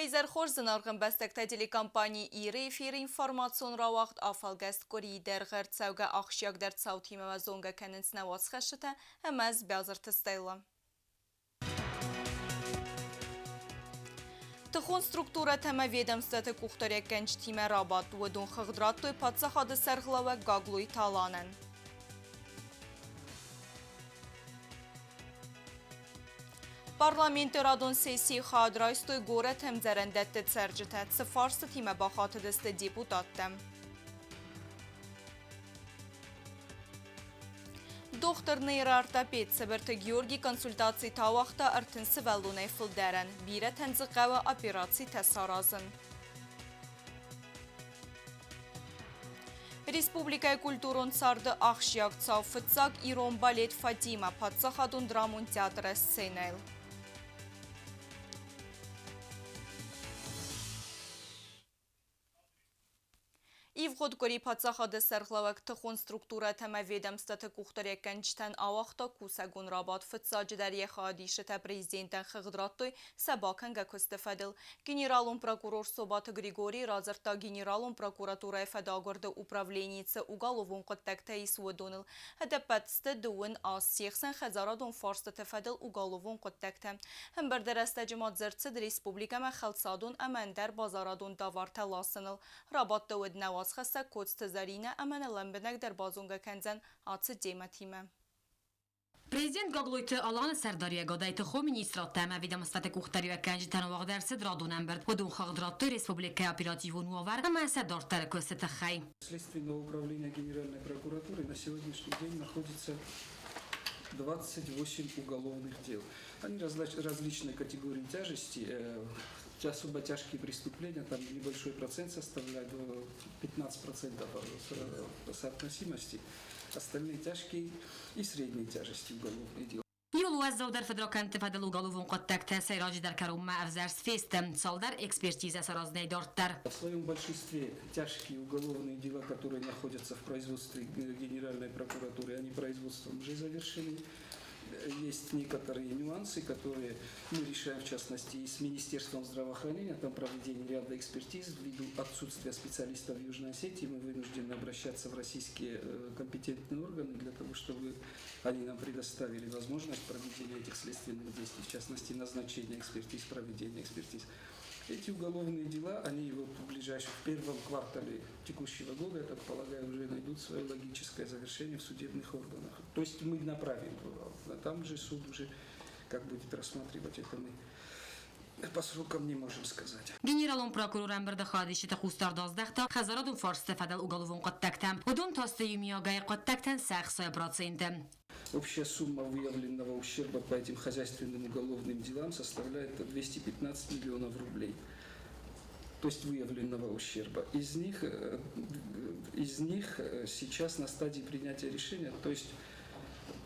Ayzer Xorzın arğın bəstəkdə telekompaniya iri efir informasyon ravaqt afalgəst qori der gərtsəvgə axşiyaq der çavtime və zonga kənənsnə vasxəşətə həməz bəzərtistəylə. Тхон структура тема ведомствата кухтарек генч тиме рабат удун хагдрат той патса хады сарглава гаглуй таланен. Parlamenter adun sesi xadraystoy gore temzerendette sercitet sıfarsı time baxatıdıstı deputattem. Doktor neyrar-ortoped Səbərtə Georgi konsultasiya tavaqda artın sıvəllunay fıldərən, birə tənziqəvə operasiya təsarazın. Respublikaya kulturun sardı axşiyaq çav fıtsaq İron balet Fatima patsaxadun dramun teatrə ssenayl. Ivğod qori patsaxadı sərxlavaq txon struktura təmə vedamstata kuxtaryak gənçtən avaqda kusagun rabat fıtsacı dəryə xadişətə prezidentən xıqdrattoy səbakan qəköstəfədil. Generalun prokuror Sobatı Grigori razırtda Generalun prokuraturaya fədagırdı upravleniyyəsi uqalovun qıttəqtə isvudunil. Hədəpətistə düvün az 80 xəzaradun farstı təfədil uqalovun qıttəqtə. Həmbərdərəstə cimadzırtsid Respublikəmə xəlsadun əməndər bazaradun davar təlasınil. Rabat dövüd nəvaz خسته کوچت زرینه امن لنبنک در بازونگا کنزن آتس جیمتیمه. Prezident Gagloyti alan Sərdariya qadaytı xo ministrat təmə vedamstata kuxtari və kənci tanıvaq dərsi dradun əmbird. Udun xaqdratı Respublika оперативу Нуавар, Мәсәдор Тәркөсті Хай. Следственного управления Генеральной прокуратуры на сегодняшний день находится 28 уголовных дел. Они различной категории тяжести. Особо тяжкие преступления, там небольшой процент составляет, 15% соотносимости. Остальные тяжкие и средней тяжести уголовные дела. Yolu əzzəvdər federakəntə fədəl uqalovun qottəqtə səyraci dərkarumma əvzərs festəm, saldar ekspertizə саразнай дорттар. В своем большинстве тяжкие уголовные дела, которые находятся в производстве Генеральной прокуратуры, они производством уже завершены. Есть некоторые нюансы, которые мы решаем, в частности, и с Министерством здравоохранения, там проведение ряда экспертиз. Ввиду отсутствия специалистов в Южной Осетии мы вынуждены обращаться в российские компетентные органы для того, чтобы они нам предоставили возможность проведения этих следственных действий, в частности, назначения экспертиз, проведения экспертиз. Эти уголовные дела, они вот в первом квартале текущего года, я так полагаю, уже найдут свое логическое завершение в судебных органах. То есть мы направим, а там уже суд уже как будет рассматривать это, мы по срокам не можем сказать. Generalun prokuror əmbirdə xadişi təxustar dazdaqda xəzaradun farsı fədəl uqalovun qottəqtəm. Udun tosta yumiyagay qottəqtən səxsaya prosentim. Общая сумма выявленного ущерба по этим хозяйственным уголовным делам составляет 215 миллионов рублей. То есть выявленного ущерба. Из них сейчас на стадии принятия решения, то есть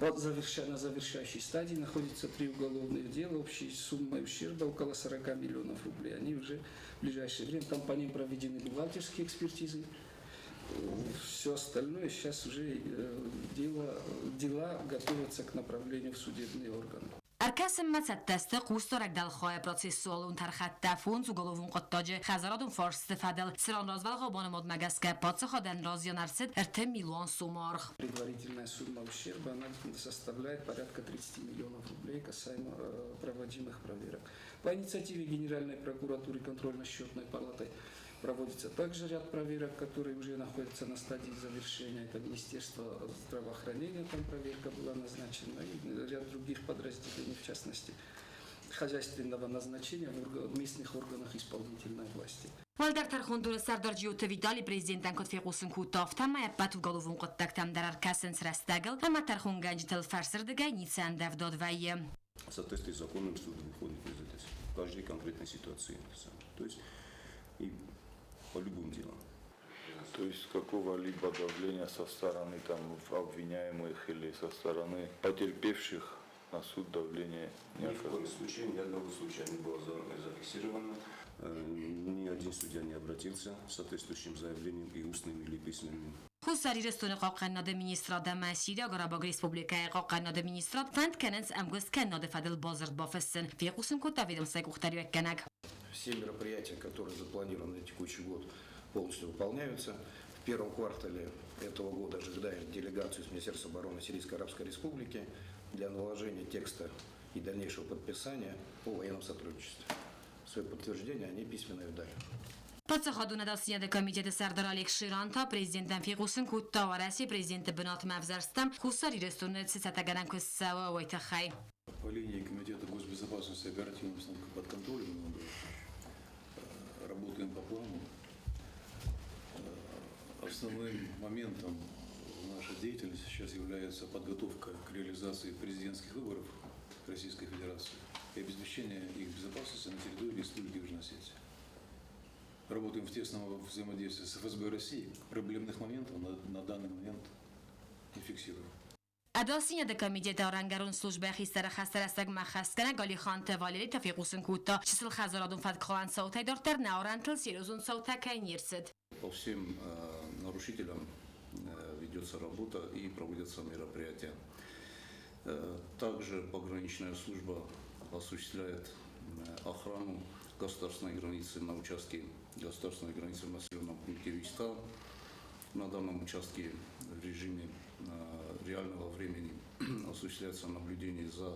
на завершающей стадии находится 3 уголовных дела, общей суммой ущерба около 40 миллионов рублей. Они уже в ближайшее время, там по ним проведены бухгалтерские экспертизы. Все остальное сейчас уже дела готовятся к направлению в судебные органы. Ərkəsin mətsəttəstə qustarək dəlxaya prosessualun tərxətdə funz uqalovun qottacı xəzaradun farsı fədəl sıran razval qabanı mod məgəskə patsaxadən razyan ərsid ərtə milyon sumarıq. Предварительная сумма ущерба она составляет порядка 30 миллионов рублей касаемо проводимых проверок. По инициативе Генеральной прокуратуры контрольно-счетной палаты проводится также ряд проверок, которые уже находятся на стадии завершения. Это Министерство здравоохранения, там проверка была назначена, и ряд других подразделений, в частности, хозяйственного назначения в местных органах исполнительной власти. Valdar Tarxondur Sərdarcıyotı Vidali prezidentdən kotfiqusın kutaftan məyəbbət uqalovun qottəqtəm dərər kəsin srəstəqil, əmə Tarxon gəncitil fərsirdigə nitsən dəvdod vəyyə. В соответствии с законом суд выходит из каждой конкретной ситуации. То есть и по любым делам. То есть какого-либо давления со стороны там обвиняемых или со стороны потерпевших на суд давления не оказывается? Ни одного случая не было зафиксировано. Ни один судья не обратился с соответствующим заявлением и устным или письменным. Xusari restoni qaqannada ministrada Masiriya Qarabağ Respublikaya qaqannada ministrat fənd kənəns əmqız kənnada fədil bazırd bafəssin. Fiqusun kota vedamsa qoxtari vəkənək. все мероприятия, которые запланированы на текущий год, полностью выполняются. В первом квартале этого года ожидаем делегацию с Министерства обороны Сирийской Арабской Республики для наложения текста и дальнейшего подписания по военному сотрудничеству. Свое подтверждение они письменно дали. Пацахадونه داستیاد کمیته سردار شیران تا پرزیدنت فیقوسن کوتا و رسی پرزیدنت بنات مفزرستم خصوصی رستوران سیستگران کسوا و ایتخای. По линии Комитета госбезопасности и оперативной обстановки под контролем мы работаем по плану. Основным моментом в нашей деятельности сейчас является подготовка к реализации президентских выборов Российской Федерации и обеспечение их безопасности на территории Республики Южная Осетия. Работаем в тесном взаимодействии с ФСБ России. Проблемных моментов на данный момент не фиксируем. اداستیاد کمیته رنگرون службы خیستر خستر استگ مخستنه گالی خان توالی تفیقوسن کوتا چسل خزارادون فد خوان صوتای دارتر نارنتل سیروزون صوتا کینیرسد. По всем нарушителям ведется работа и проводятся мероприятия. Также пограничная служба осуществляет охрану государственной границы на участке государственной границы в населенном пункте Вичта. На данном участке в режиме реального времени осуществляется наблюдение за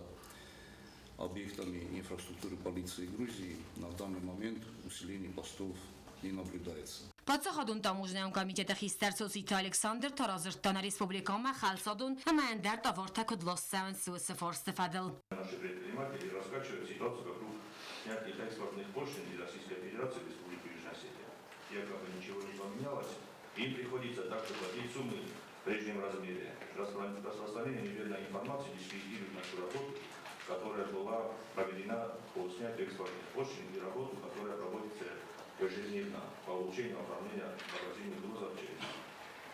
объектами инфраструктуры полиции Грузии. На данный момент усиление постов не наблюдается. پادشاهان تاموجنان کمیته خیستر سوسیتا الکساندر تارازرتان республика ما خالصادون اما اندر تاورتا کدلوس ساون سوس فورست فادل. Наши предприниматели раскачивают ситуацию вокруг снятия экспортных пошлин из Российской Федерации в Республику Южная Осетия. Якобы ничего не поменялось, им приходится также платить суммы в прежнем размере. Распространение неверной информации дискредитирует нашу работу, которая была проведена по снятию экспортных пошлин и работу, которая проводится ежедневно по улучшению оформления магазинных грузов через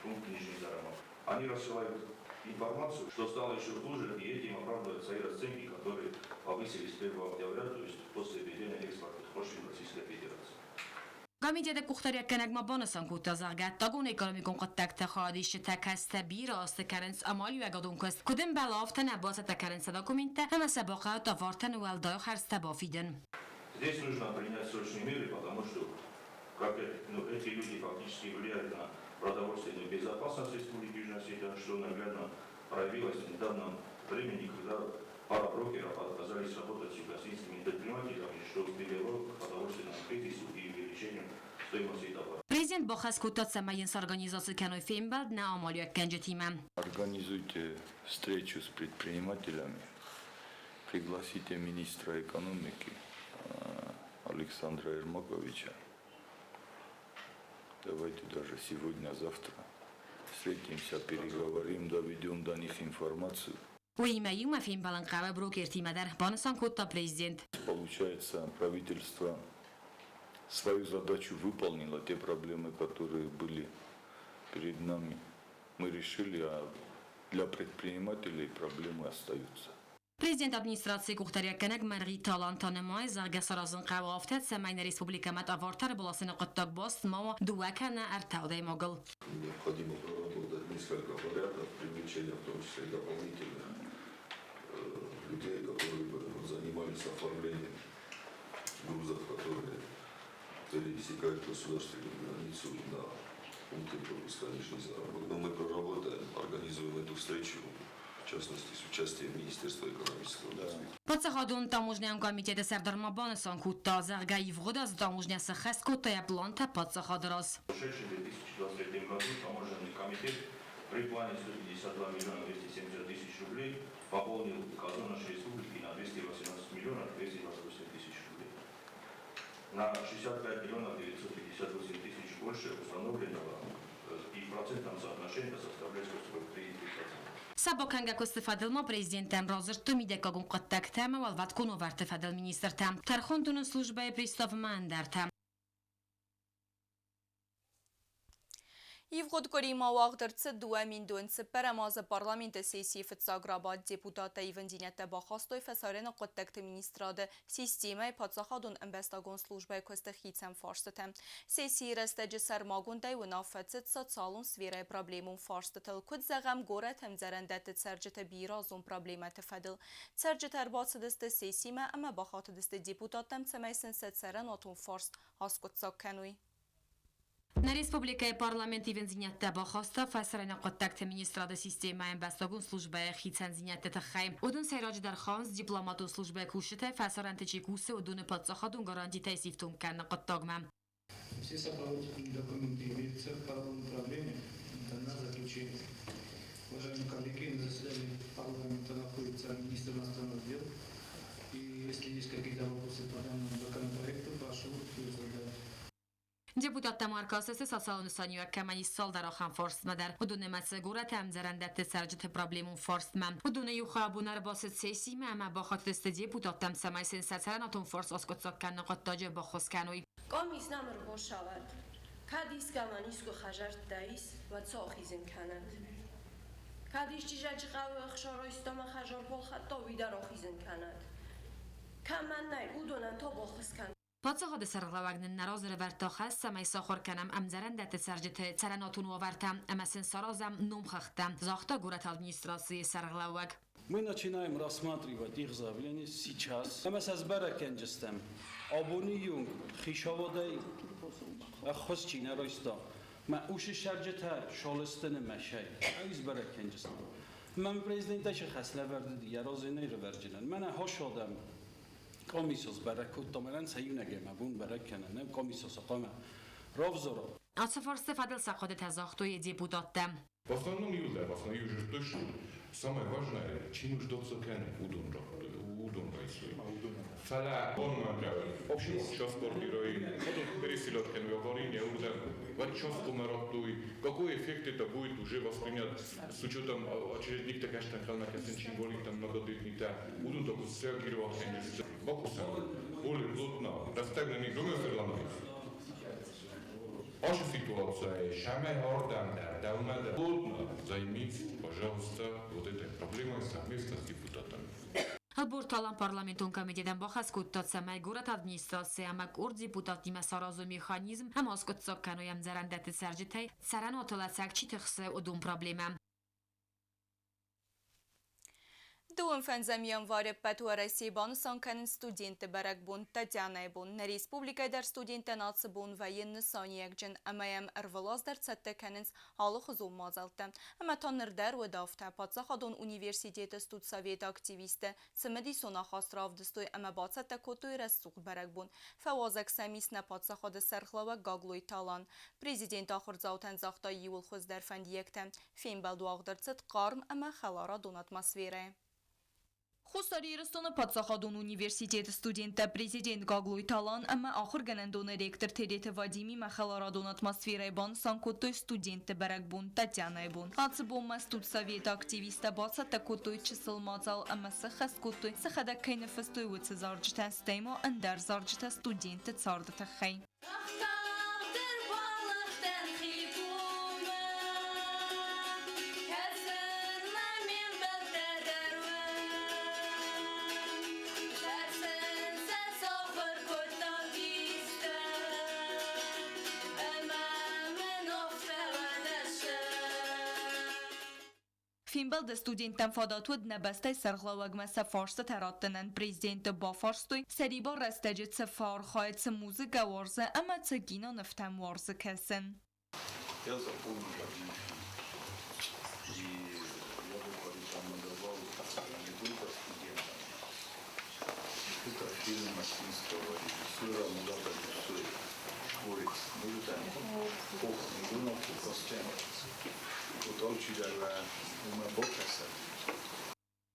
пункт Нижний Зарамов. Они рассылают информацию, что стало еще хуже, и этим оправдывают свои расценки, которые повысились 1 октября, то есть после введения экспортных пошлин в Российской Федерации. کمیته کوختری کنگ ما بانسان کوتا زرگت تاگون اکونومیکون قد تکت خادیش تکست بیر است کرنس امالی و گادون کست کدوم بلافت نباس تکرنس داکومنت هم سباقات تفارتن و الدای خرست بافیدن. Здесь нужно принять срочные меры, потому что эти люди фактически влияют на продовольственную безопасность Республики Южная Осетия, что наглядно проявилось в недавнем времени, когда пара брокеров отказались работать с югославскими предпринимателями, что привело к продовольственному кризису и увеличению стоимости товара. Президент Бохас Кутат самоен с организацией Каной Феймбалд на Амалию Кенджетима. Организуйте встречу с предпринимателями, пригласите министра экономики Александра Ермаковича. Давайте даже сегодня-завтра встретимся, переговорим, доведем до них информацию. ویمیوم فیلم بالانقابه بروکر تیمه در بانسان کوتا президент. Получается, правительство свою задачу выполнило, те проблемы, которые были перед нами, мы решили, а для предпринимателей проблемы остаются. Президент администрации кухтария кенег مرغی تالانتان مای زرگ سرازن قوافتت سمین республика مت آوارتر بلاسن قطاق باست ما دوکن ارتاودای مغل. Необходимо проработать несколько порядков привлечения, в том числе дополнительных людей, которые бы занимались оформлением грузов, которые пересекают государственную границу на пункты пропуска Нижний Зарамок. Но мы проработаем, организуем эту встречу, в частности, с участием Министерства экономического развития. پادشاهان تاموجنان کمیته سردار ما بانسان کوتا زرگای وغد از تاموجنان سخست کوتا پلانت پادشاه دراز. В ушедшем 2023 году таможенный комитет при плане 152 миллиона 270 тысяч рублей пополнил казну нашей республики на 218 миллионов 228 тысяч рублей. На 65 миллионов 958 тысяч больше установленного и в процентном соотношении составляет 43%. سباکنگه کستفادل ما президентем رازرتو میده کاغون قد تکتم و الوت کنو ورت فدل مینیسترتم ترخوندون службе приставмандертم. Ivgodgori mawagdırtsı duamin dönsı peramazı parlamento sesi fitsagrabat deputata ivendinete bakhastoy fesaren qottakte ministrade sistemay patsakhadun embestagon slujbay kostahitsam farstetem. Sesi resteci sermagunday و نافتت سالون سویره پرابلمون فارستتل کد زغم گوره تمزرندت سرجت بیرازون پرابلمت فدل سرجت ارباط دست سیسیمه اما بخاط دست دیپوتاتم سمیسن ست سرناتون فارست هاسکت ساکنوی. На республика парламент ивензинятта бахоста фасарана qottакта министрада системаи бастагун службаи хитсанзинятта хай удун сайраҷ дар хонс дипломату службаи кушите фасаранта чекусе удун подсахадун гарантита сифтум канна qottогмам. Все сопроводительные документы имеются в правовом управлении. Дана заключение. Уважаемые коллеги, на заседании парламента находится министр иностранных дел. И если есть какие-то вопросы по данному законопроекту, прошу их задать. Депутат Маркасес сасалонусанию камани сал дар ахан форстмадар удун масгура тамзарандат саржат проблемун форстмам удун юхабунар басет сесиме ама бахат депутатам самай сенсацаранатун форс оскотсаккан qottaje baxoskanui Qomis namr boshavat kadis gamanis go khajart dais va tsokhizin kanat kadis jijaj qawe khshoroistoma khajar bol khatta vidar okhizin kanat kamannay udonan to bokhoskan Подсахад сарглавагн нарозер вертахас самай сахар канам амзарандат саржат царанатун вартам амасен саразам номхахтам захта город администрации сарглаваг. Мы начинаем рассматривать их заявление сейчас. Мы Баракенджестем, Абуни Юнг, Хишаводай, Хосчина Ройста. Мы уже шарджета шалстен мешай. Айз Баракенджестем. Мы президента шахсла верд яразины реверджинен. Мы هاشادم. Комиссос баракут томеран саюнеге мабун баракканане комиссос қама ровзоро Отсофорсте фадел сақоды тазахтуи депутаттам. В основном юлда, в основном южи точно. Самое важное, чинуш доцокен удун райсуй. Фала он мандравер. Общем, час спортируй. Потом пересилот кен говорим, я уже вот час помаротуй. Какой эффект это будет уже воспринять с учетом очередных таких штанкалных касенчин голик там многодетнита. Удун только среагировал кен. Бокусан. Более плотно. Расстегненный доме ферландой. Ваша ситуация, шаме ордан, да умада. Плотно займите, пожалуйста, вот этой проблемой совместно с депутатами. Бурталан парламентун комитетен бахас куттат самай город администрация мак ур депутати масаразу механизм амас кутсак каноям зарандат саржитай саранатоласак читхсе удун проблема. دوم فنزم января петуара сейбан санканин студенты барак бун Татьяна бун на республика дар студенты нации бун военный санияк джин амаям арвалаз дар цатта канинс алы хузум мазалта. Ама таныр дар удафта патсахадон университеты студсовет активисты сымади сона хастравдыстой ама бацатта котуй рассуq барак бун. Фавазак самис на патсахады сархлава гаглой талан. Президент ахыр заутан захта юл хуз дар фандиектен. Фин балдуағдыр цит қарм ама халара дон атмосфере. Хустари Ростона Патсахадон университет студента президент Гаглой Талан, ама ахыр ганандон ректор Терете Вадими Махаларадон атмосферой бан санкотой студенты баракбун Татьяна бун. Ацбон мастуд совета активиста баса такотой чисел мазал, ама сахаскотой сахада кайнафастой уцы зарджита стеймо андар зарджита студенты цардата хай. Финбалда студентам фадатуд набастай сарглавагмаса фарса таратанан президент ба фарстой сариба растаджит сафар хает са музыка варза ама ца гино нафтам варза касен. Я запомнил, и я бы порекомендовал не только студентам. Это фильм российского режиссера Мурата Дусоева. Говорит, мы там не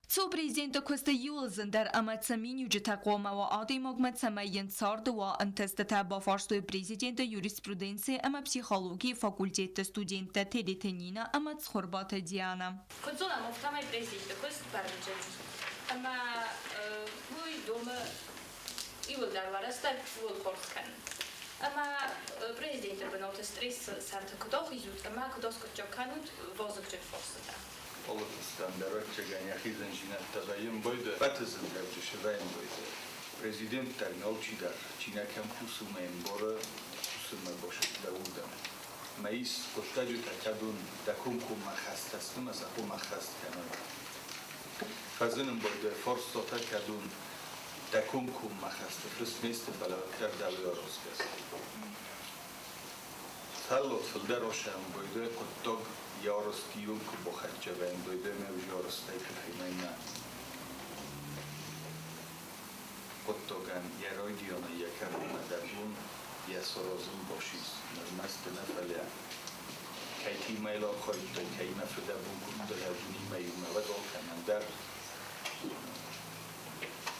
Co prezidenta Costa Yulzin dar amatsamini taqoma wa adi mogmat samayin sardı wa antestata ba farstoy prezidenta jurisprudensi ama psixologi fakulteti studenta teletenina ama tsorbata Diana. Kutsuna moftamay prezidenta Costa Barjan. Ama huy doma iwildar varasta full korskan. Ama prezidentə bənavtə stres sərtə kudaq izut, ama kudas kutca kanut vazık cek forsada. Olur standart çeken yakizin jinet tadayım boyda batızın yapıcı şirayım boyda. Prezidentler naučidar, čina kam kusumem bora, kusume boşu da udam. Meis kostaju takadun da kumkum mahastasın, asa kum mahast kanan. Fazının boyda forsto takadun da kumkum mahasta, frismeste bala kardalıyoruz kes. Sallot fıldar oşam boyda kotog yarostiyum kubohatça ben boyda mevj yarostay kıfimeyna. Kottogan jeroidiona jakaruna darbun ja sorozum boshis nazmaste nafalea kai timailo khoyto kai nafada bun kudala duni mayuma wado kanandar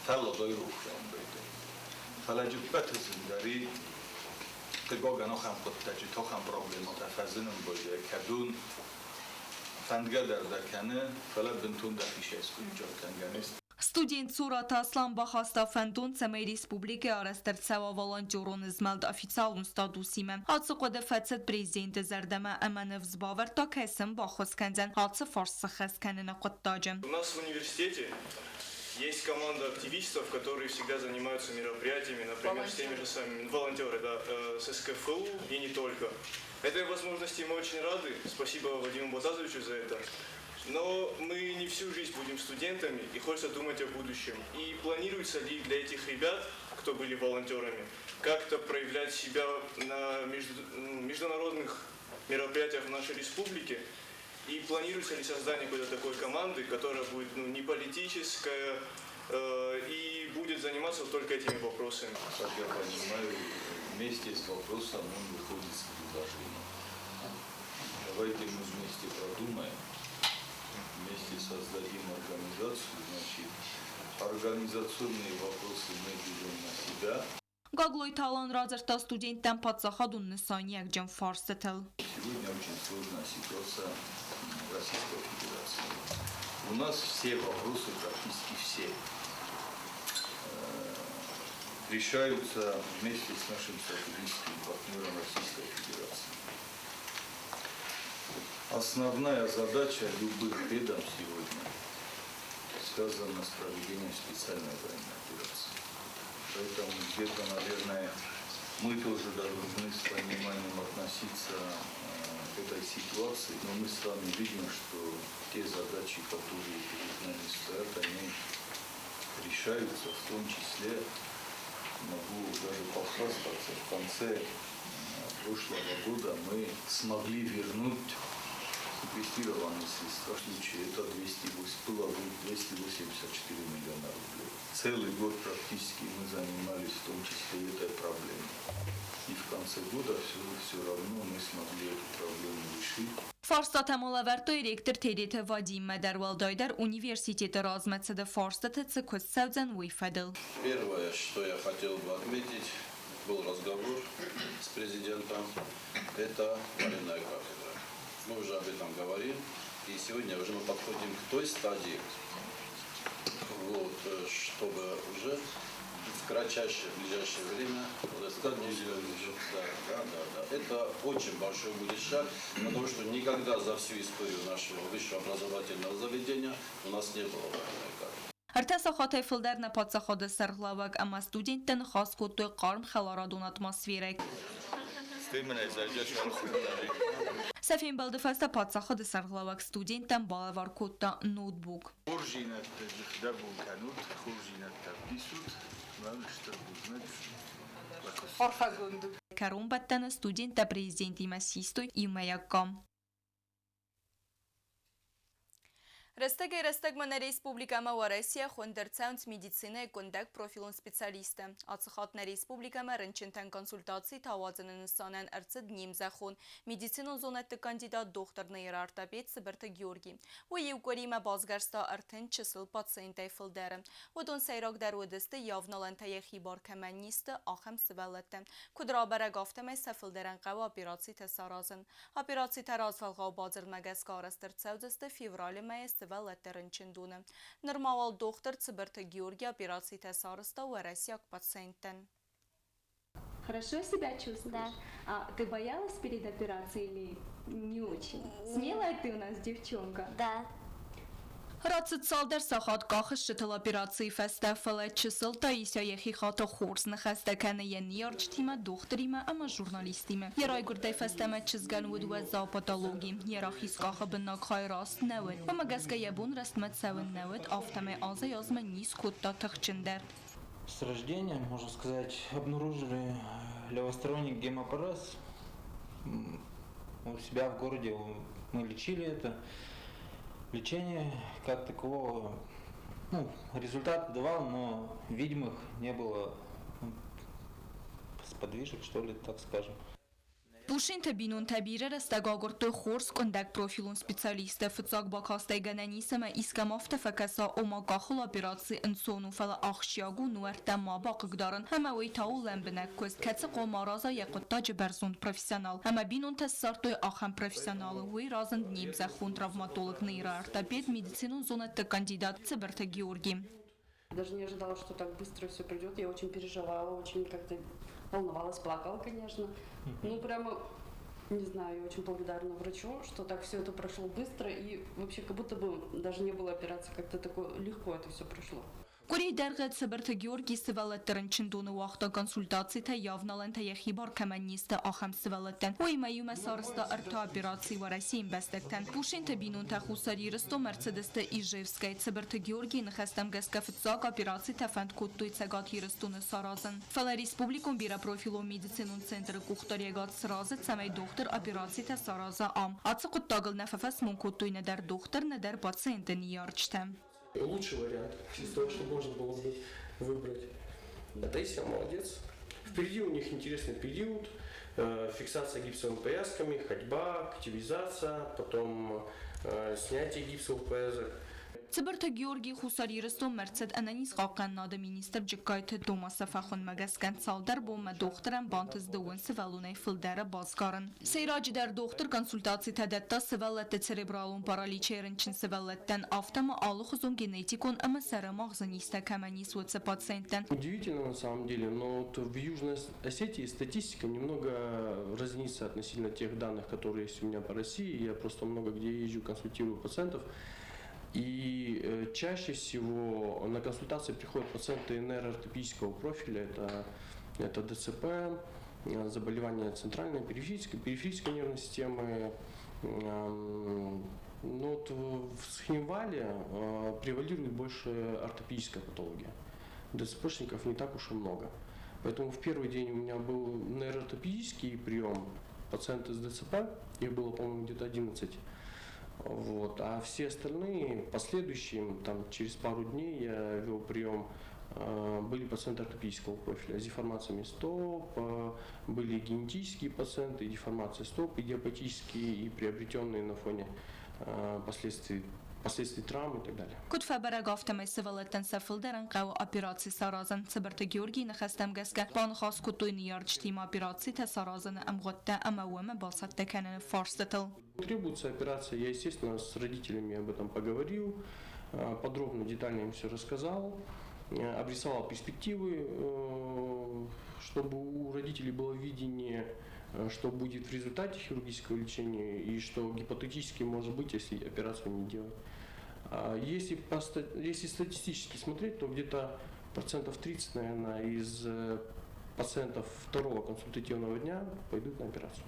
fallo doiru khambete falaju patazindari kegoga no kham kottaji to kham problemo tafazunum boje kadun fandgadar da kana fala bintun da fishes kunjotanganis Студент Сурат Аслан бахаста фандун цемей республики арастырцава волонтерон измалд официалун статусиме. Хатсы кода фацет президент зардама аманов збавер та кесым бахос канден. Хатсы фарсы хас канена коттаджем. У нас в университете есть команда активистов, которые всегда занимаются мероприятиями, например, с теми же самыми волонтеры, да, с СКФУ и не только. Этой возможности мы очень рады. Спасибо Вадиму Батазовичу за это. Но мы не всю жизнь будем студентами и хочется думать о будущем. И планируется ли для этих ребят, кто были волонтерами, как-то проявлять себя на международных мероприятиях в нашей республике? И планируется ли создание какой-то такой команды, которая будет не политическая и будет заниматься только этими вопросами? Как я понимаю, вместе с вопросом он выходит с предложением. Давайте мы вместе продумаем. Вместе создадим организацию, значит, организационные вопросы мы берем на себя. Гаглой талан разерта студенттен подсахадун нысанияк джем фарсетел. Сегодня очень сложная ситуация в Российской Федерации. У нас все вопросы, практически все, решаются вместе с нашим стратегическим партнером Российской Федерации. Основная задача любых ведомств сегодня связана с проведением специальной военной операции. Поэтому где-то, наверное, мы тоже должны с пониманием относиться к этой ситуации, но мы с вами видим, что те задачи, которые перед нами стоят, они решаются, в том числе, могу даже похвастаться, в конце прошлого года мы смогли вернуть секвестированные средства, в случае это 284 миллиона рублей. Целый год практически мы занимались в том числе этой проблемой. И в конце года все равно мы смогли эту проблему решить. Фарста тамалаверто ректор Терите Вадим Медервалдайдер университета размецеда Фарста ТЦК Саудзен Уйфедел. Первое, что я хотел бы отметить, был разговор с президентом. Это военная кафедра. Мы уже об этом говорим, и сегодня уже мы подходим к той стадии, вот, чтобы уже в кратчайшее, ближайшее время это очень большой будет шаг, потому что никогда за всю историю нашего высшего образовательного заведения у нас не было военной кафедры. ارتسا خاطر فلدر نپادسا خود سرغلاوگ اما ستودنتن خاص کد توی قارم خلارادون اتماسفیرک. سفین بلده فستا پادسا خود سرغلاوگ ستودنتن بالوار کد تا نوتبوک. خورجینت دبون کنود، خورجینت تبدیسود، مالشتر بودند. Карун баттана студента президенти масистой и маяком. Растаг мана республикама ва Россия хондерцаунт медицина кондак профилон специалиста. Ацхат на республикама рынчентан консультации тавазаны нысанан арцид немзахон медицина зонатты кандидат доктор нейрартопед Сибирта Георгий. Ва евгорима базгарста артын чисыл пациентай филдары. Вадон сайрак дар удысты явналанта яхибар каманисты ахам сивалатты. Кудра барагафтаме сафилдаран қава операции тесаразын. Операции таразвалға базыр магазгарастыр цаудысты феврали майысты Валетерин Чиндуна. Нормал доктор Сибирта Георгий операции тесарыста ва Россияк пациенттен. Хорошо себя чувствуешь? Да. А ты боялась перед операцией или не очень? Смелая ты у нас девчонка? Да. Ռացցալդեր սախատ կախը շտլապիրացի ֆեստեֆել է չսլ տայիսյա եխի խատը խորս նխաստականը ենիարջ թիմը դուխտրիմը ամա ժուրնալիստիմը երայգուրդե ֆեստեմը չզգան ուդուը զապատալոգի երախիս կախը բնակ հայրաստ նավդ վմագասկա ебուն ռստմտ սավն նավդ ավտամե ազը язмը նիս կուտտա թխչնդեր С рождения, можно сказать, обнаружили левосторонний гемопараз. У себя в городе мы лечили это. Лечение как такового, результат давал, но видимых не было сподвижек, что ли, так скажем. Պուշին թբինուն թբիրերը ստագագորտը խորս կոնդակ պրոֆիլուն սպեցիալիստը ֆծակ բակաստay գանանիսը իսկամով տֆակասա օմագախլ օպերացի ընցոնու ֆալա ախշիագու նուերտա մաբակ գդարն համավի թաու լեմբնակ կոս կացը qoմարազա յակոտա ջբերզուն պրոֆեսիոնալ համաբինուն թսարտոյ ախամ պրոֆեսիոնալը ուի ռազն դնիբզա խուն травматолог нейроортопед медицинун зона т кандидат Цыберта Георгий. Даже не ожидала, что так быстро все придет. Я очень переживала, очень как-то волновалась, плакала, конечно. Ну, прямо, не знаю, я очень благодарна врачу, что так все это прошло быстро. И вообще, как будто бы даже не было операции, как-то такое легко это все прошло. Կուրի դերգը Ցբերթը Գեորգի սվալետերն չնդունը վախտա կոնսուլտացի թե явնալեն թե եղիբար կամանիստը ախամ սվալետեն ու իմայում է սարստա ըրթա օպերացի վարասին բեստեկտեն պուշին թե բինուն թե խուսարի ռստո մերցեդեստը իժևսկայ Ցբերթը Գեորգի նխաստամ գասկաֆծակ օպերացի թե ֆանտ կուտույ ցագատ հիրստունը սարազն ֆալա ռեսպուբլիկոն բիրա պրոֆիլո մեդիցինուն ցենտրը կուխտար եկած սրազը ցամայ դոկտոր օպերացի թե սարազա ամ ացը կուտագլ նֆաֆաս մունկուտույ նդար դոկտոր նդար պացիենտը նիարչտե Лучший вариант из того, что можно было бы выбрать. Таисия молодец. Впереди у них интересный период. Фиксация гипсовыми повязками, ходьба, активизация, потом снятие гипсовых повязок. Ցբերթը Գեորգի խուսարի ռստո մերցեդ անանիս խաղկաննադը մինիստր ջկայթը դոմասը ֆախոն մագասկան ցալդար բոմը դոկտորան բանտыз դուын սվալունայ ֆլդերը բազկարն Սեյրաջ դեր դոկտոր կոնսուլտացի թադետա սվալետը ցերեբրալուն параличերն чин սվալետեն ավտամը ալուխզուն գենետիկոն ամսարը մաղզնիստա կամանիս ոցը пациентен Удивительно на самом деле, но вот в Южной Осетии статистика немного разнится относительно тех данных, которые есть у меня по России. Я просто много где езжу, консультирую пациентов. И чаще всего на консультации приходят пациенты нейроортопедического профиля, это ДЦП, заболевания центральной периферической нервной системы. Ну, вот в Схимвале превалирует больше ортопедическая патология. ДЦПшников не так уж и много. Поэтому в первый день у меня был нейроортопедический прием пациентов с ДЦП, их было, по-моему, где-то 11. Вот. А все остальные, последующие, там, через пару дней я вел прием, были пациенты ортопедического профиля с деформациями стоп, были генетические пациенты, деформации стоп, идиопатические и приобретенные на фоне последствий травм и так далее. Կուտֆաբարագ ավտամե սվալետեն սեֆլդերն qավ օպերացի սարազն Ցբերթը Գեորգի նխաստամ գասկա բան խաս կուտույնի ярջ թիմ օպերացի թե սարազն ամգոտտա ամավը բասատտեքանն ֆորստել Требуется операция, я, естественно, с родителями об этом поговорил, подробно, детально им все рассказал, обрисовал перспективы, чтобы у родителей было видение, что будет в результате хирургического лечения и что гипотетически может быть, если операцию не делать. Если статистически смотреть, то где-то 30%, наверное, из пациентов второго консультативного дня пойдут на операцию.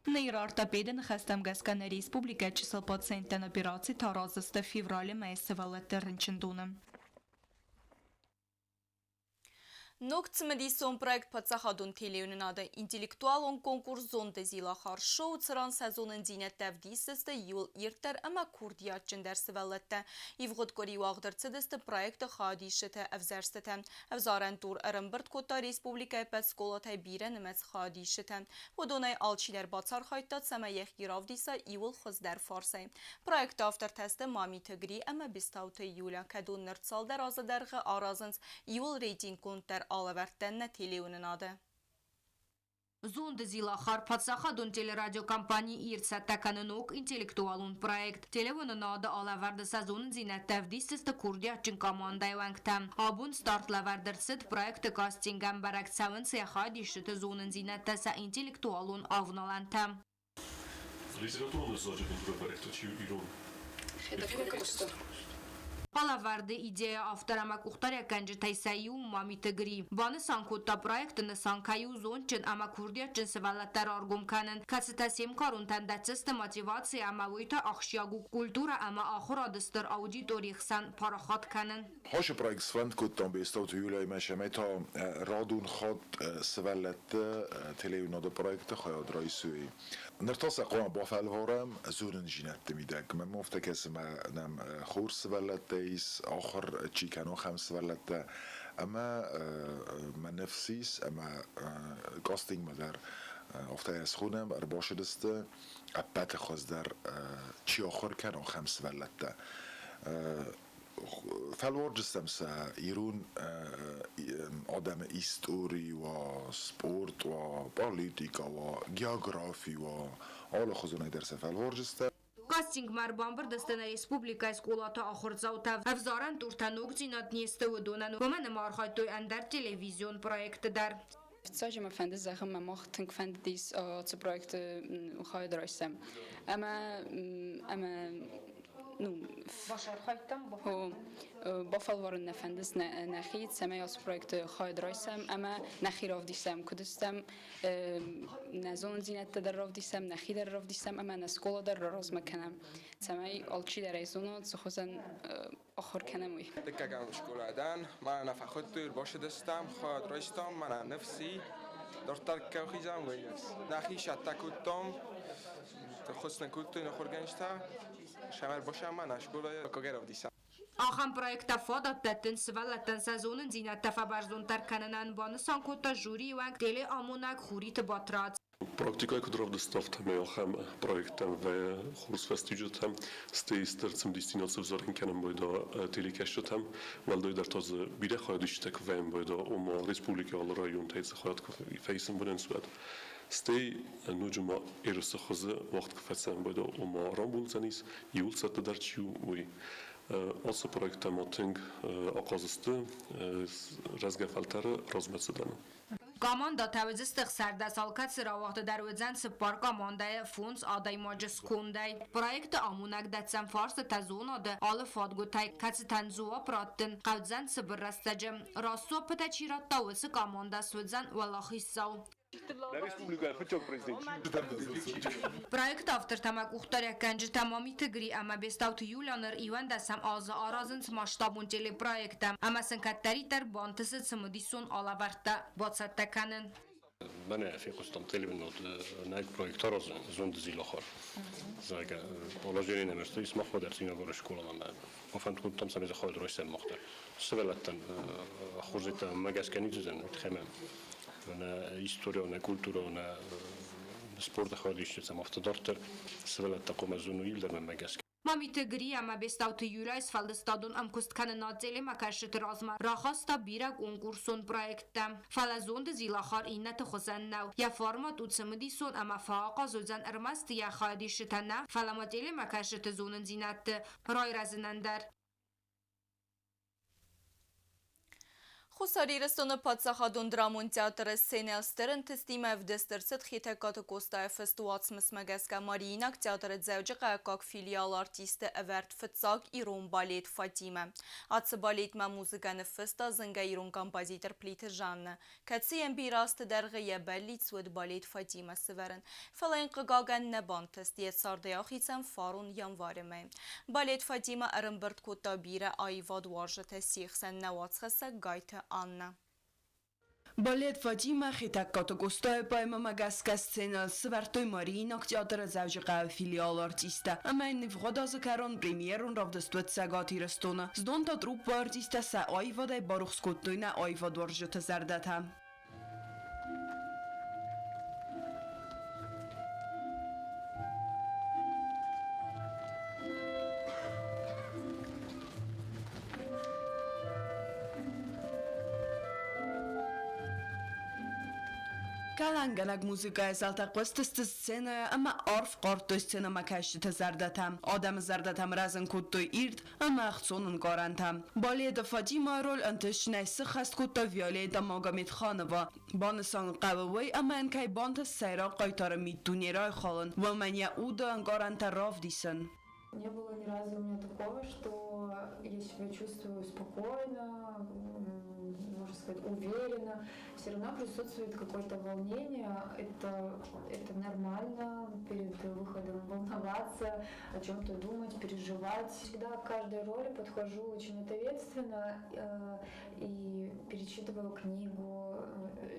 Նեյրոортопեդը նխաստամ գասկաների ռեսպուբլիկա չսլ պացիենտան օպերացի թարազստը ֆևրալի մայսվալետերն չնդունը Նոք ծմդիսոն պրոյեկտ պացախադուն թելիուննադը ինտելեկտուալոն կոնկուրզոն դեզիլա խարշոու ծրան սեզոնն դինը տավդիսստը յուլ իրտեր ամա կուրդիա ճնդեր սվալետը իվղոտ կորի ուաղդրցդստը պրոյեկտը խադիշըտը ավզարստը ավզարան տուր ըրմբրտ կոտա ռեսպուբլիկայ պēc սկոլոթայ բիրը նմեց խադիշըտը ոդոնայ ալչիներ բացար խայտած ամա եխ գիրավդիսա իվուլ խզդեր ֆարսայ պրոյեկտը ավտր թեստը մամի թգրի ամա բիստավթը յուլա կադուն նրցալդեր ազադերղը արազնց իվուլ ռեյտինգ կոնտեր Alaverttennet hiljunen hade. Zon de zila patsaxadun teleradiokampaniya irtsatakaninok intellektualun proyekt. Televonunada alavarda sezonun zinettevdistista kurdiya için komandayvanktam. Abun startlavardirsit proyekti castingam baraktsavın seyxad işiti zonun zinettesa intellektualun avnalantam. Литературный значит проект, Ирон. Alavarda ideya avtoramak uxtarya kanji taysayu mamita gri. Bani sankutta projektini sankayu zončin ama kurdiya čin sevalattar argum kanin. Kasita semkarun tendatsista motivatsiya ama vojta axşyagu kultura ama axuradistır auditorixsan paraxat kanin. Hoş projekt svandkuttan bestod julaj mesemeta radun xod sevallatta televizionda projekta xayad raisui. نرتص قوام بافل هورم زورن جينات ميدك من مفتكس ما نم خورس ولتيس آخر چی کنو خمس ولت اما من نفسيس اما كاستينج مدار افتای از خونم ارباش دسته ابت خواست در چی آخر کنو خمس ولت فالور جستم سا ایرون آدم ایستوری و سپورت و پولیتیکا و گیوگرافی و آل خزونه درس فالور جستم Кастинг марбамбар дастана республика сколата ахурцаутав авзаран туртанук зинат несте удонану комен мархайтой андар телевизион проекты дар. Zou me vinden zeggen, maar mocht ik vinden deze projecten ga je eruit stemmen. بافل وارن نفندس نخید سمی از پروژه خواهد رایسم اما نخی راف دیسم کدستم نزون زینت در راف دیسم نخی در راف دیسم اما نسکولا در راز مکنم سمی آلچی در ایزونات سخوزن آخر کنم وی. دکه گم شکل دن من نفخت دور باشه دستم خواهد رایستم من نفسی دارتر که خیزم ویس نخی شت کدام خودن کدوی نخورگنشتا شمر باشم من اشکولای کاگراف دیسم. Ахам проекта фадаттатын свалаттан сезонын зинатта фабарзонтар кананан баны санкота жюри ванг теле амонак хурит батрат. Практика, которая доставта меохам проектам в хурсфестиджетам, стейстерцем дестинация взорин канам бойда телекешетам, валдой дар тоз бире хаядиштек вем бойда ома республика ал район тайц хаят фейсен буден суад. Стей нуджума ирс хоза вақт кфасен бойда ома рамбул занис юлсат дар чу уй. Also projekta moting aqazıstı razgafaltarı razmetsedan. Komanda tavizistıq sərdasalkat sıravaqda dərvədzən sıppar komandaya funds aday macız kunday. Projekta amunak dətsən farsı təzunadı alı fadgutay katsitan zuva prattın qavdzən sıbır rastacım. Rasso pıta çirat tavısı komanda södzən valaxissav. Проект автор тамак ухтаря канжи тамами тигри ама бестаут юлянер иван дасам аза аразын масштабун телепроектам ама сынкаттари тар бантысы цымыдисон алаварта бацатта канын. Bana في قسطنطينية من نايك بروجكتور زوند زي الآخر. زايك والله جينا نمشي اسمه خود أرسينا برا شكولا ما فهمت كنت تمسح إذا خود رويس المختار. سبلتن خرجت ما جاس كني جزء تخمم. أنا هيستوريا وأنا كولتورا وأنا سبورت خاليش تسمى افتدارتر سبلت تقوم زونو يلدر ما جاس. Mami tgri ama bestauti Julius Faldestadun am kust kananatele makashit razma rakhasta birak konkursun projektam falazond zilakhar inat khosannau ya format utsamdison ama faqa zozan armast ya khadishitana falamatele makashit zonun zinat roy razinandar Խուսարի ռստոնը պացախադուն դրամուն տեատրը սենելստերն թստիմ եվ դեստերցդ խիթեկատը կոստայ վստուած մսմագեսկա մարիինակ տեատրը ձևջը qayakak filial artisti əvərt fıtsaq İron balet Fatime. Atsı baletmə muzıqanı fısta zınqa İron kompozitor pliti Janna. Kətsiyen bir astı dərğiyə bəllit sued balet Fatime sıvərin. Fələyin qıqaqən nəbantist yet sardayax içən farun yanvarımə. Balet Fatime ərınbırt kutta birə ayvad varjı təsixsən nəvatsxəsə qaytı Анна. Балет Фатима хитакката густай пайма магаска сцена свартой маринак театра завжиqa филиал артиста. Ама ин вгода закарон премьерун равдастует сагати растона. Здонта трупа артиста са айвадай барухскоттойна айвад варжата зардата. Kalanganak muzika ezalta qwestist scena ama arf qarto scena makashit zardatam. Adam zardatam razan kutto ird ama axtsonun garantam. Bali da Fatima rol antish naysi khast kutto viole da Magomed Khanova. Bansan qawwi ama enkay bant sayra qaytar mittunira khalın. Wa man yauda garanta ravdisan. Не было ни разу у меня такого, что я себя чувствую спокойно, можно сказать, уверенно. Все равно присутствует какое-то волнение. Это нормально перед выходом волноваться, о чем-то думать, переживать. Всегда к каждой роли подхожу очень ответственно и перечитываю книгу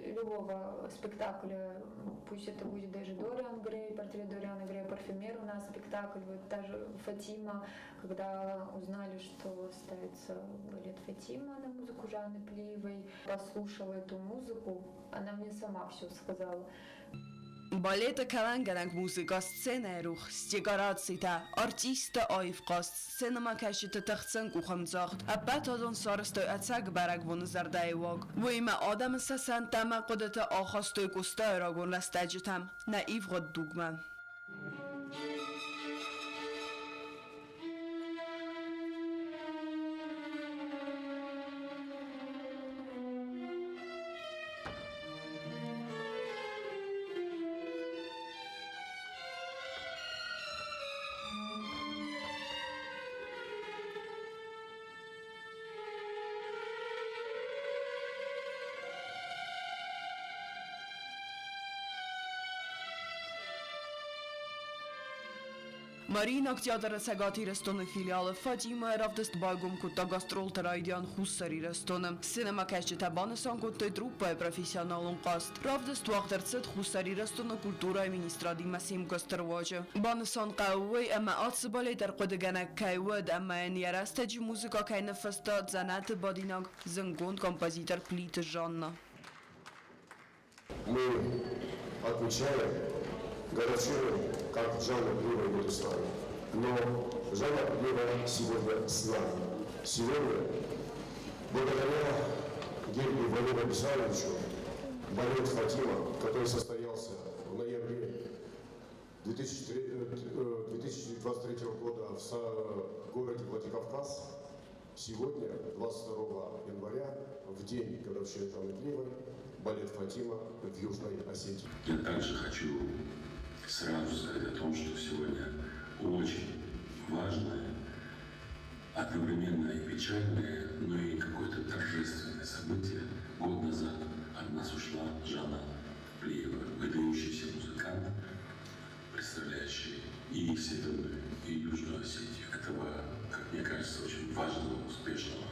любого спектакля. Пусть это будет даже Дориан Грей, портрет Дориана Грея, парфюмер у нас спектакль, вот даже Фатима, когда узнали, что ставится балет Фатима на музыку Жанны Плиевой, послушала эту музыку, она мне сама все сказала. Baleta kalanganak muzika scena ruch stigarazita artista ayfqast sinema kashita taxtsan kuxamzaxt abbatadon sarsto atsag barag von zardayvog vima adam sasan tama qodata akhasto kusta ragon lastajitam na ivgod dugman Marinak teatr sagati reston filiale Fatima ravdest balgum kutta gastrol teraidian hussari reston sinema kashita banasan kutta truppa professionalun qast ravdest waqtertset hussari reston kultura ministradi masim gastrwaje banasan qawwi ama atsbale der qodgana kaywad ama yarastaj muzika kayna fasta zanat badinag zengond композитор Плит Жанна. Мы отмечаем, гарантируем, как Жанна Плиева будет с нами. Но Жанна Плиева сегодня с нами. Сегодня, благодаря Георгию Валерию Александровичу, балет Фатима, который состоялся в ноябре 2023 года в городе Владикавказ, сегодня, 22 января, в день годовщины Жанны Плиевой, балет Фатима в Южной Осетии. Я также хочу сразу сказать о том, что сегодня очень важное, одновременно и печальное, но и какое-то торжественное событие. Год назад от нас ушла Жанна Плиева, выдающийся музыкант, представляющий и Северную, и Южную Осетию. Этого, как мне кажется, очень важного, успешного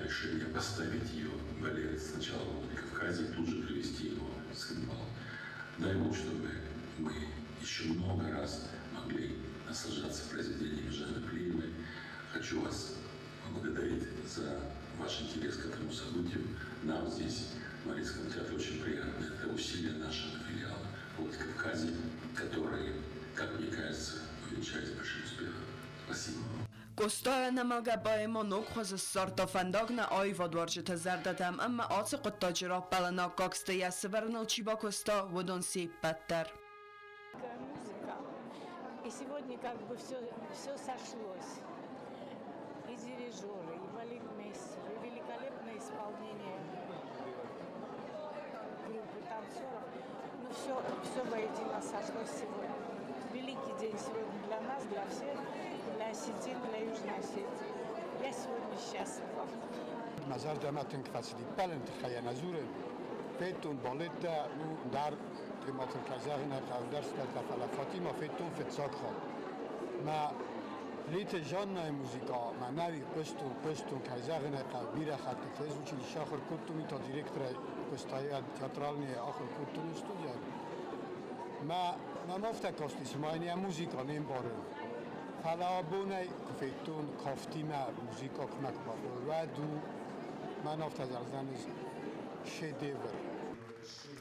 решения поставить ее балет сначала в Владикавказе и тут же привести его в Цхинвал. Дай Бог, чтобы мы еще много раз могли наслаждаться произведениями Жанны Плиевой. Хочу вас поблагодарить за ваш интерес к этому событию. Нам здесь, в Мариинском театре, очень приятно. Это усилия нашего филиала в Владикавказе, которые, как мне кажется, увенчались большим успехом. Спасибо. Коста نماگه با ما نکخوز سرتا فنداغ نه آی وادوارجت زردتم اما آتق التاجرة بلنا قاكسته يسبرنا چيبا коста ودون سي بدتر. Музыка. И сегодня как бы все сошлось. И дирижеры, и балетмейстер, и великолепное исполнение группы танцоров. Ну все воедино сошлось сегодня. Великий день сегодня для нас, для всех, для Осетии, для Южной Осетии. Я сегодня счастлива. نظر دامتون که فصلی پلنت خیلی نزوره فیتون بالتا و در تماتر کجاه نه درس کرد فلا فاطمه فیتون فتساق خال ما لیت جان موزیکا ما نوی پستون کجاه نه بیره خط فیز و چیلی شاخر کتومی تا دیرکتر کستایی تئاترالنی آخر کتوم استودیا ما نفته کاستی سماینی موزیکا نیم باره فلا بونه کفیتون کافتیمه موزیکا کمک باره و دو من نفته زرزنش شدیور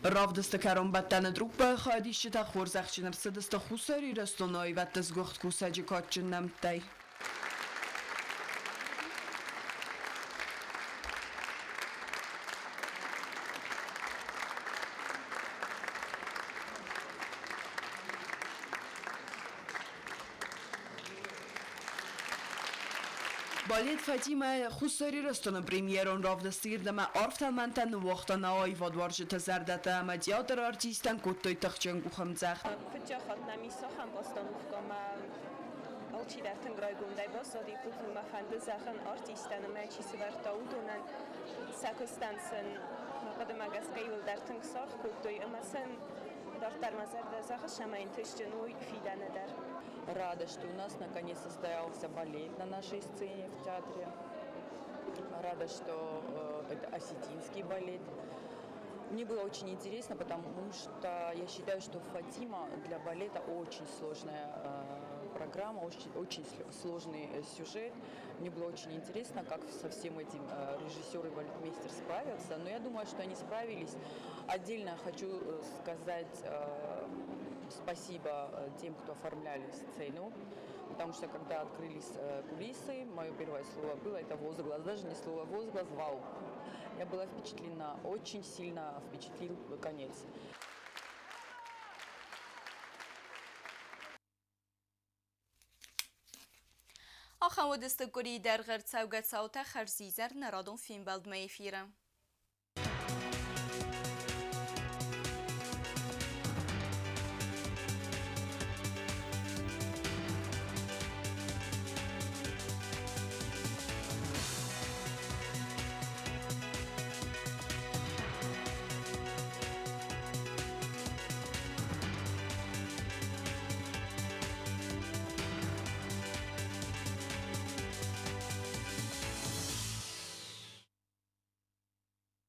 Ravdeste karon battane truppa khadische ta khorzachchiner sedeste khusari restonai vattes gocht kusaji kotchen namtay بالید فاطمه خساری رستون پریمیرون رافدستیر دم آرفتالمنتن وقتان آی وادوارج تزردت مدیاتر آرتیستن کتوی تخچنگو خمزخ فتجا خود نمیسا هم باستان مخکام alçi در تنگرای گونده با صدی پوتن مفند زخن آرتیستن مچی سورتا و دونن ساکستانسن مقدم مگسکی ول در تنگ ساخ کتوی امسن در مزرد زخ شماین تشتنوی фидане در. Рада, что у нас наконец состоялся балет на нашей сцене в театре. Рада, что это осетинский балет. Мне было очень интересно, потому что я считаю, что «Фатима» для балета очень сложная программа, очень сложный сюжет. Мне было очень интересно, как со всем этим режиссер и балетмейстер справятся. Но я думаю, что они справились. Отдельно хочу сказать спасибо тем, кто оформляли сцену. Потому что когда открылись кулисы, мое первое слово было это возглас, даже не слово возглас, вау. Я была впечатлена, очень сильно впечатлил конец. آخر و دستگوری در غرب سوگت ساوت خرزیزر نرادون فیلم بلد میفیرم.